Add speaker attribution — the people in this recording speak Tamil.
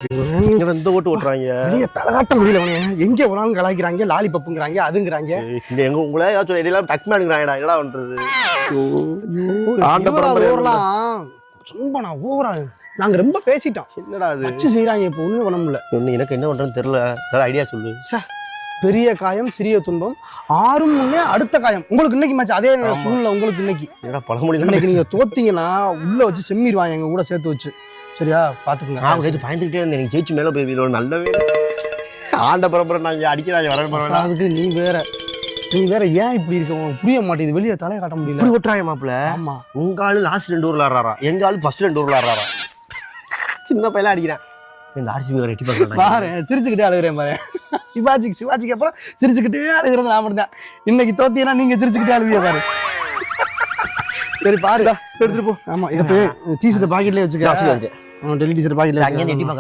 Speaker 1: இந்த ஓட்டு ஓட்டுறாங்க
Speaker 2: தலைகாட்ட முடியல எங்க போனாலும் கலாய்க்கிறாங்க லாலிபப்புங்கிறாங்க அதுங்கிறாங்க
Speaker 1: எங்க உங்களை ஏதாச்சும் எல்லாம் டக் மேனுங்கிறாங்கடா என்னடா பண்றது
Speaker 2: சும்மா ஓவரா நாங்க ரொம்ப பேசிட்டோம்
Speaker 1: என்னடா அது
Speaker 2: வச்சு செய்யறாங்க இப்ப ஒண்ணும் பண்ண முடியல
Speaker 1: எனக்கு என்ன பண்றேன்னு தெரியல ஏதாவது ஐடியா சொல்லு
Speaker 2: பெரிய காயம் சிறிய துன்பம் ஆறும் முன்னே அடுத்த காயம் உங்களுக்கு இன்னைக்கு மேட்ச் அதே சூழ்நிலை உங்களுக்கு இன்னைக்கு
Speaker 1: ஏன்னா பழமொழி
Speaker 2: இன்னைக்கு நீங்க தோத்தீங்கன்னா உள்ள வச்சு செம்மிடுவாங்க எங்க கூட சேர்த்து வச்சு சரியா பாத்துக்கோங்க
Speaker 1: நான் பயந்துகிட்டே இருந்தேன் எனக்கு ஜெயிச்சு மேல போய் நல்லாவே ஆண்ட பரம்பரை நான் அடிக்கிறாங்க வர பரவாயில்ல
Speaker 2: அதுக்கு நீ வேற ஏன் இப்படி இருக்க உனக்கு புரிய மாட்டேங்குது வெளியே தலையை காட்ட முடியல
Speaker 1: இப்படி ஓட்டுறாங்க மாப்பிள்ள
Speaker 2: ஆமா
Speaker 1: உங்க ஆளு லாஸ்ட் 2 ஊர்ல ஆடுறாரா எங்க ஆளு ஃபர்ஸ்ட் 2 ஊர்ல ஆடுறாரா சின்ன பையலாம் அடிக்கிறேன் இந்த ஆர்சிபி ரெட்டி
Speaker 2: பாரு சிரிச்சுக்கிட்டே அழுகிறேன் பாரு சிவாஜிக்கு அப்புறம் சிரிச்சுக்கிட்டே அழுகிறது நான் மட்டும் தான் இன்னைக்கு தோத்தியனா நீங்க சிரிச்சுக்கிட்டே அழுவிய பாரு சரி பாரு எடுத்துட்டு போ ஆமா இதை போய் டீஷர்ட் பாக்கெட்லயே வச்சுக்க டெல்லி டீஷர்ட் பாக்கெட்ல